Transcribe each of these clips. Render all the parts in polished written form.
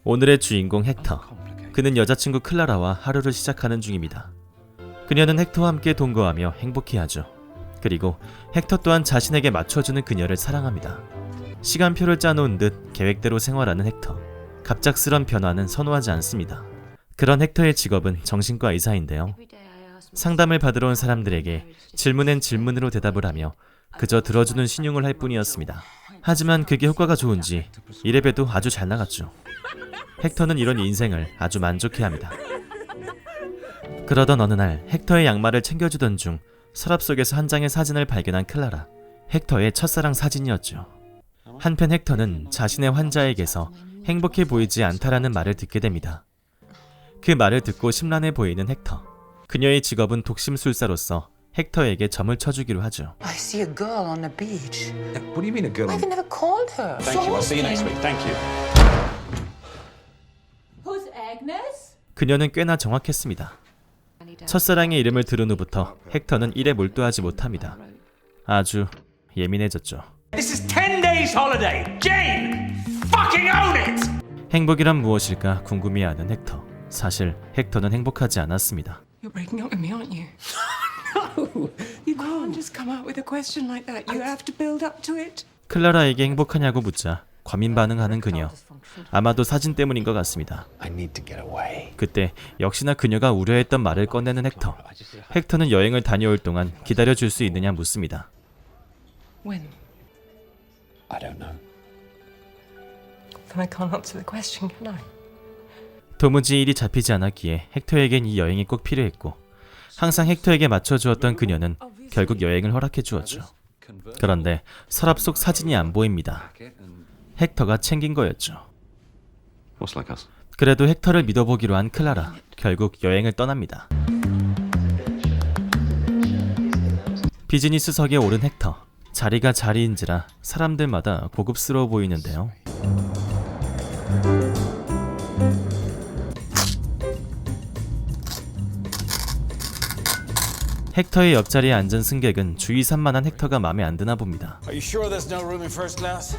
오늘의 주인공 헥터. 그는 여자친구 클라라와 하루를 시작하는 중입니다. 그녀는 헥터와 함께 동거하며 행복해하죠. 그리고 헥터 또한 자신에게 맞춰주는 그녀를 사랑합니다. 시간표를 짜놓은 듯 계획대로 생활하는 헥터. 갑작스런 변화는 선호하지 않습니다. 그런 헥터의 직업은 정신과 의사인데요. 상담을 받으러 온 사람들에게 질문엔 질문으로 대답을 하며 그저 들어주는 신용을 할 뿐이었습니다. 하지만 그게 효과가 좋은지 이래봬도 아주 잘 나갔죠. 헥터는 이런 인생을 아주 만족해합니다. 그러던 어느 날 헥터의 양말을 챙겨주던 중 서랍 속에서 한 장의 사진을 발견한 클라라. 헥터의 첫사랑 사진이었죠. 한편 헥터는 자신의 환자에게서 행복해 보이지 않다라는 말을 듣게 됩니다. 그 말을 듣고 심란해 보이는 헥터. 그녀의 직업은 독심술사로서 헥터에게 점을 쳐주기로 하죠. I see a girl on the beach. What do you mean a girl? I've never called her. Thank you. I'll see you next week. Thank you. Who's Agnes? 그녀는 꽤나 정확했습니다. 첫사랑의 이름을 들은 후부터 헥터는 일에 몰두하지 못합니다. 아주 예민해졌죠. This is 10 days holiday. Jane, fucking own it. 행복이란 무엇일까 궁금해하는 헥터. 사실 헥터는 행복하지 않았습니다. You're breaking up with me, aren't you? No. You can't just come out with a question like that. You have to build up to it. 클라라에게 행복하냐고 묻자 과민 반응하는 그녀. 아마도 사진 때문인 것 같습니다. I need to get away. 그때 역시나 그녀가 우려했던 말을 꺼내는 헥터. 헥터는 여행을 다녀올 동안 기다려줄 수 있느냐 묻습니다. When? I don't know. Then I can't answer the question, can I? 도무지 일이 잡히지 않았기에 헥터에겐 이 여행이 꼭 필요했고 항상 헥터에게 맞춰주었던 그녀는 결국 여행을 허락해 주었죠. 그런데 서랍 속 사진이 안 보입니다. 헥터가 챙긴 거였죠. What's like us? 그래도 헥터를 믿어보기로 한 클라라. 결국 여행을 떠납니다. 비즈니스석에 오른 헥터. 자리가 자리인지라 사람들마다 고급스러워 보이는데요. 헥터의 옆자리에 앉은 승객은 주의 산만한 헥터가 마음에 안 드나 봅니다. Are you sure there's no room in first class?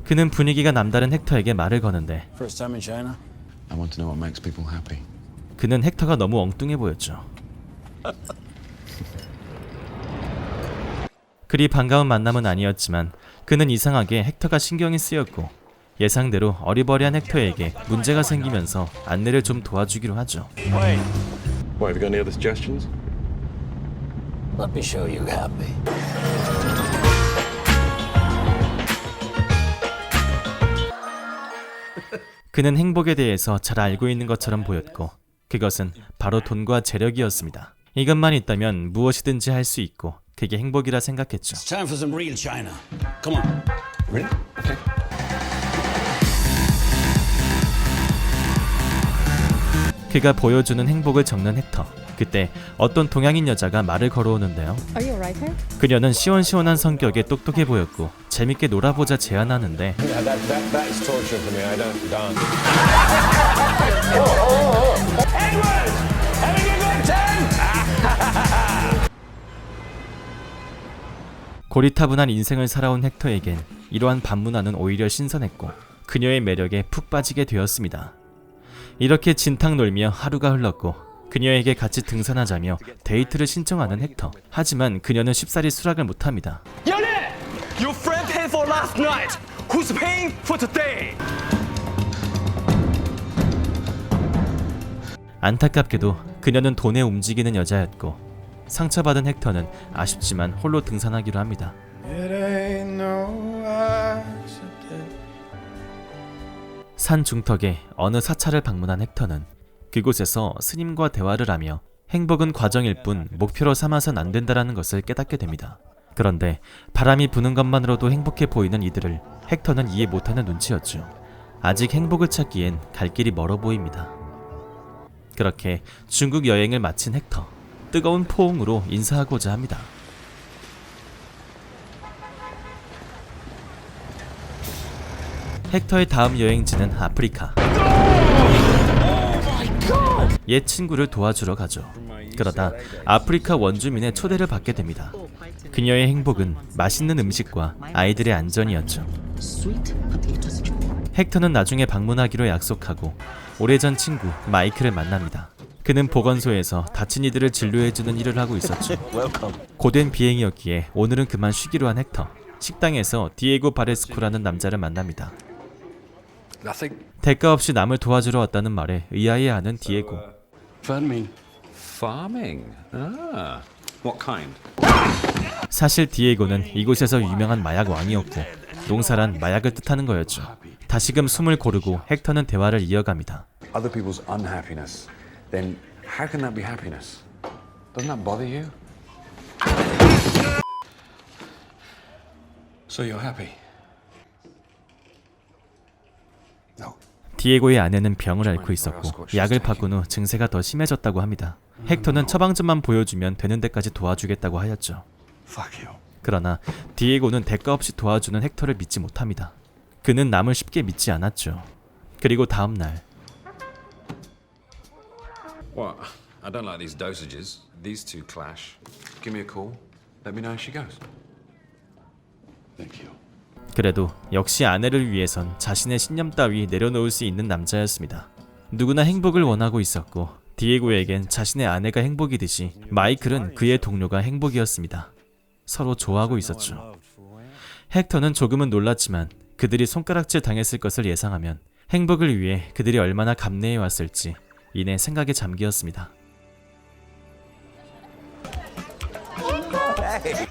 그는 분위기가 남다른 헥터에게 말을 거는데 First time in China? I want to know what makes people happy. 그는 헥터가 너무 엉뚱해 보였죠. 그리 반가운 만남은 아니었지만 그는 이상하게 헥터가 신경이 쓰였고 예상대로 어리버리한 헥터에게 문제가 생기면서 안내를 좀 도와주기로 하죠. Wait, What, have you got any other suggestions? let me show you happy. 그는 행복에 대해서 잘 알고 있는 것처럼 보였고 그것은 바로 돈과 재력이었습니다. 이것만 있다면 무엇이든지 할 수 있고 그게 행복이라 생각했죠. It's time for some real China. Come on. Really? Okay. 그가 보여주는 행복을 적는 헥터. 그때 어떤 동양인 여자가 말을 걸어오는데요. Are you a writer? 그녀는 시원시원한 성격에 똑똑해 보였고 재밌게 놀아보자 제안하는데 Yeah, that is torture for me. I don't dance. Edward! Having a good time? 고리타분한 인생을 살아온 헥터에겐 이러한 반문화는 오히려 신선했고 그녀의 매력에 푹 빠지게 되었습니다. 이렇게 진탕 놀며 하루가 흘렀고 그녀에게 같이 등산하자며 데이트를 신청하는 헥터. 하지만 그녀는 쉽사리 수락을 못합니다. 연애! Your friend paid for last night. Who's paying for today? 안타깝게도 그녀는 돈에 움직이는 여자였고 상처받은 헥터는 아쉽지만 홀로 등산하기로 합니다. 산 중턱에 어느 사찰을 방문한 헥터는 그곳에서 스님과 대화를 하며 행복은 과정일 뿐 목표로 삼아선 안 된다라는 것을 깨닫게 됩니다. 그런데 바람이 부는 것만으로도 행복해 보이는 이들을 헥터는 이해 못하는 눈치였죠. 아직 행복을 찾기엔 갈 길이 멀어 보입니다. 그렇게 중국 여행을 마친 헥터. 뜨거운 포옹으로 인사하고자 합니다. 헥터의 다음 여행지는 아프리카. 옛 친구를 도와주러 가죠. 그러다 아프리카 원주민의 초대를 받게 됩니다. 그녀의 행복은 맛있는 음식과 아이들의 안전이었죠. sweet potato stew. 헥터는 나중에 방문하기로 약속하고 오래전 친구 마이클을 만납니다. 그는 보건소에서 다친 이들을 진료해주는 일을 하고 있었죠. 고된 비행이었기에 오늘은 그만 쉬기로 한 헥터. 식당에서 디에고 바레스코라는 남자를 만납니다. Nothing. 대가 없이 남을 도와주러 왔다는 말에 의아해하는 디에고. Farming. Farming? Ah. What kind? 사실 디에고는 이곳에서 유명한 마약 왕이었고 농사란 마약을 뜻하는 거였죠. 다시금 숨을 고르고 헥터는 대화를 이어갑니다. Other people's unhappiness. Then how can that be happiness? Doesn't that bother you? So you're happy? No. 디에고의 아내는 병을 앓고 있었고 약을 바꾼 후 증세가 더 심해졌다고 합니다. 헥터는 처방전만 보여주면 되는 데까지 도와주겠다고 하였죠. Fuck you. 그러나 디에고는 대가 없이 도와주는 헥터를 믿지 못합니다. 그는 남을 쉽게 믿지 않았죠. 그리고 다음 날 What? I don't like these dosages. These two clash. Give me a call. Let me know how she goes. Thank you. 그래도 역시 아내를 위해선 자신의 신념 따위 내려놓을 수 있는 남자였습니다. 누구나 행복을 원하고 있었고 디에고에겐 자신의 아내가 행복이듯이 마이클은 그의 동료가 행복이었습니다. 서로 좋아하고 있었죠. 헥터는 조금은 놀랐지만 그들이 손가락질 당했을 것을 예상하면 행복을 위해 그들이 얼마나 감내해 왔을지 이내 생각에 잠기었습니다.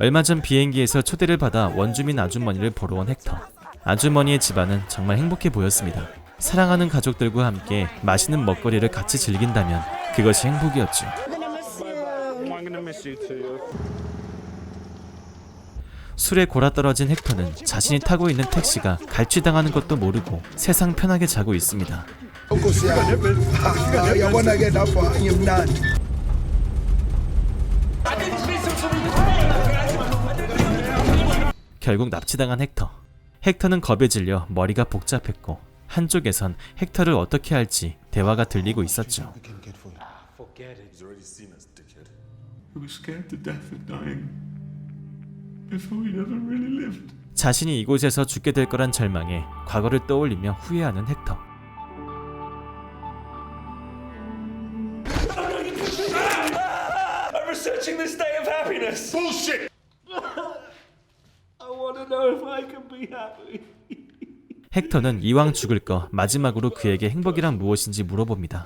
얼마 전 비행기에서 초대를 받아 원주민 아주머니를 보러 온 헥터. 아주머니의 집안은 정말 행복해 보였습니다. 사랑하는 가족들과 함께 맛있는 먹거리를 같이 즐긴다면 그것이 행복이었죠. 술에 골아떨어진 헥터는 자신이 타고 있는 택시가 갈취당하는 것도 모르고 세상 편하게 자고 있습니다. 결국 납치당한 헥터. 헥터는 겁에 질려 머리가 복잡했고 한쪽에선 헥터를 어떻게 할지 대화가 들리고 있었죠. 자신이 이곳에서 죽게 될 거란 절망에 과거를 떠올리며 후회하는 헥터. I'm researching the state of happiness. Bullshit. I want to know if I can be happy. 헥터는 이왕 죽을 거 마지막으로 그에게 행복이란 무엇인지 물어봅니다.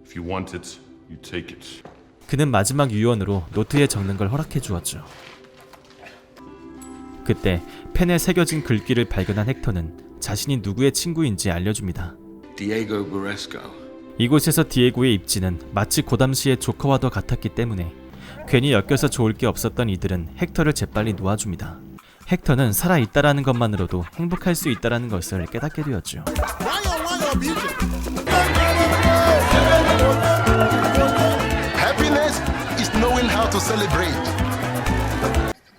If you want it, you take it. 그는 마지막 유언으로 노트에 적는 걸 허락해 주었죠. 그때 펜에 새겨진 글귀를 발견한 헥터는 자신이 누구의 친구인지 알려줍니다. Diego Baresco. 이곳에서 디에고의 입지는 마치 고담시의 조커와도 같았기 때문에 괜히 엮여서 좋을 게 없었던 이들은 헥터를 재빨리 놓아줍니다. 헥터는 살아있다라는 것만으로도 행복할 수 있다라는 것을 깨닫게 되었죠. Happiness is knowing how to celebrate.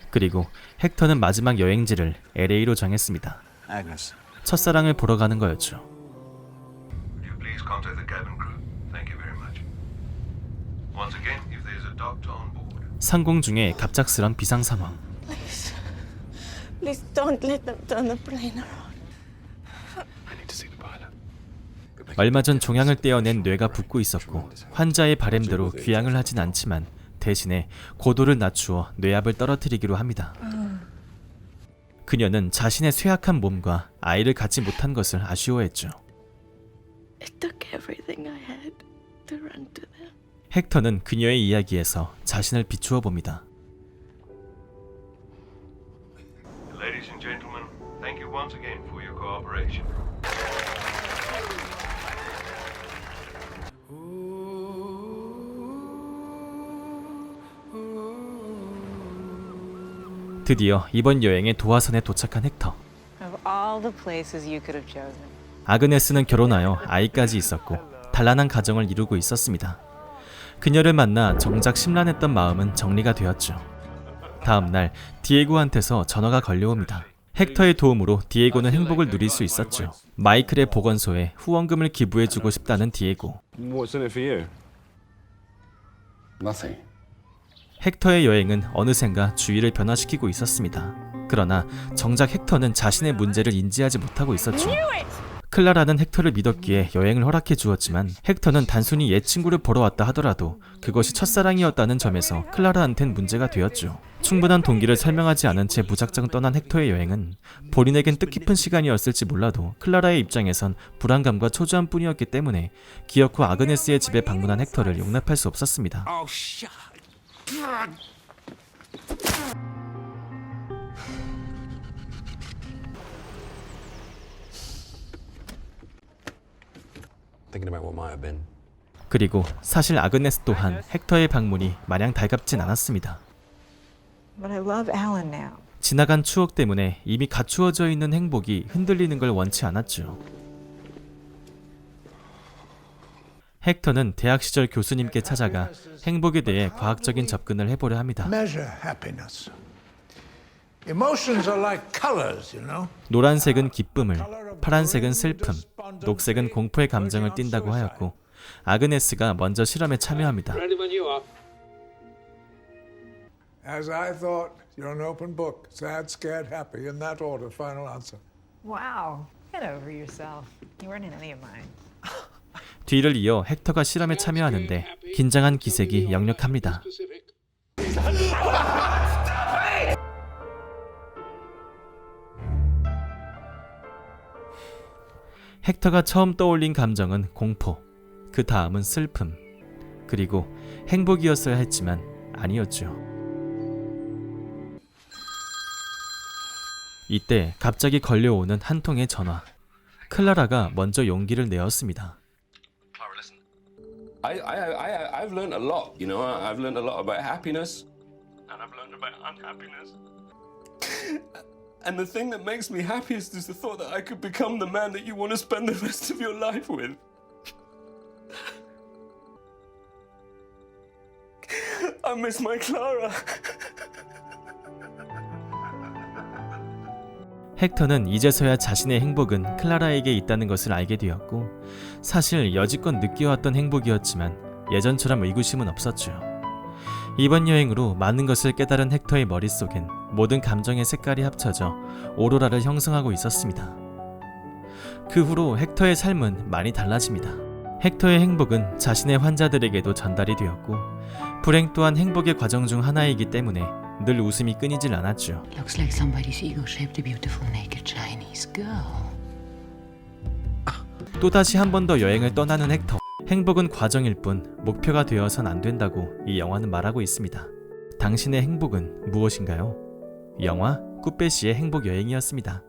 그리고 헥터는 마지막 여행지를 LA로 정했습니다. Agnes. 첫사랑을 보러 가는 거였죠. Would you please contact the cabin crew? Thank you very much. Once again, if there's a doctor on board. 상공 중에 갑작스런 비상 상황. Please don't let them turn the plane around. I need to see the pilot. 얼마 전 종양을 떼어낸 뇌가 붓고 있었고 환자의 바램대로 귀향을 하진 않지만 대신에 고도를 낮추어 뇌압을 떨어뜨리기로 합니다. 그녀는 자신의 쇠약한 몸과 아이를 갖지 못한 것을 아쉬워했죠. It took everything I had to run to them. 헥터는 그녀의 이야기에서 자신을 비추어 봅니다. Ladies and gentlemen, thank you once again for your cooperation. 드디어 이번 여행의 도화선에 도착한 헥터. Of all the places you could have chosen. 아그네스는 결혼하여 아이까지 있었고 단란한 가정을 이루고 있었습니다. 그녀를 만나 정작 심란했던 마음은 정리가 되었죠. 다음 날 디에고한테서 전화가 걸려옵니다. 헥터의 도움으로 디에고는 행복을 누릴 수 있었죠. 마이클의 보건소에 후원금을 기부해주고 싶다는 디에고. What's in it for you? Nothing. 헥터의 여행은 어느샌가 주위를 변화시키고 있었습니다. 그러나 정작 헥터는 자신의 문제를 인지하지 못하고 있었죠. 클라라는 헥터를 믿었기에 여행을 허락해 주었지만 헥터는 단순히 옛 친구를 보러 왔다 하더라도 그것이 첫사랑이었다는 점에서 클라라한텐 문제가 되었죠. 충분한 동기를 설명하지 않은 채 무작정 떠난 헥터의 여행은 본인에겐 뜻깊은 시간이었을지 몰라도 클라라의 입장에선 불안감과 초조함 뿐이었기 때문에 기억 후 아그네스의 집에 방문한 헥터를 용납할 수 없었습니다. Oh, shut. Thinking about what might have been. 그리고 사실 아그네스 또한 헥터의 방문이 마냥 달갑진 않았습니다. But I love Alan now. 지나간 추억 때문에 이미 갖추어져 있는 행복이 흔들리는 걸 원치 않았죠. 헥터는 대학 시절 교수님께 찾아가 행복에 대해 과학적인 접근을 해보려 합니다. Measure happiness. Emotions are like colors, you know. 노란색은 기쁨을, 파란색은 슬픔, 녹색은 공포의 감정을 띈다고 하였고 아그네스가 먼저 실험에 참여합니다. As I thought, you're an open book. Sad, scared, happy. In that order, final answer. Wow. Get over yourself. You weren't in any of mine. 뒤를 이어 헥터가 실험에 참여하는데 긴장한 기색이 역력합니다. 헥터가 처음 떠올린 감정은 공포, 그 다음은 슬픔, 그리고 행복이었어야 했지만 아니었죠. 이때 갑자기 걸려오는 한 통의 전화. 클라라가 먼저 용기를 내었습니다. Clara, listen. I've learned a lot, you know. I've learned a lot about happiness. And I've learned about unhappiness. And the thing that makes me happiest is the thought that I could become the man that you want to spend the rest of your life with. I miss my Clara. 헥터는 이제서야 자신의 행복은 클라라에게 있다는 것을 알게 되었고 사실 여지껏 느껴왔던 행복이었지만 예전처럼 의구심은 없었죠. 이번 여행으로 많은 것을 깨달은 헥터의 머릿속엔 모든 감정의 색깔이 합쳐져 오로라를 형성하고 있었습니다. 그 후로 헥터의 삶은 많이 달라집니다. 헥터의 행복은 자신의 환자들에게도 전달이 되었고 불행 또한 행복의 과정 중 하나이기 때문에 늘 웃음이 끊이질 않았죠. Looks like somebody's ego shaped a beautiful naked Chinese girl. 또다시 한 번 더 여행을 떠나는 헥터. 행복은 과정일 뿐 목표가 되어선 안 된다고 이 영화는 말하고 있습니다. 당신의 행복은 무엇인가요? 영화 꾸빼시의 행복 여행이었습니다.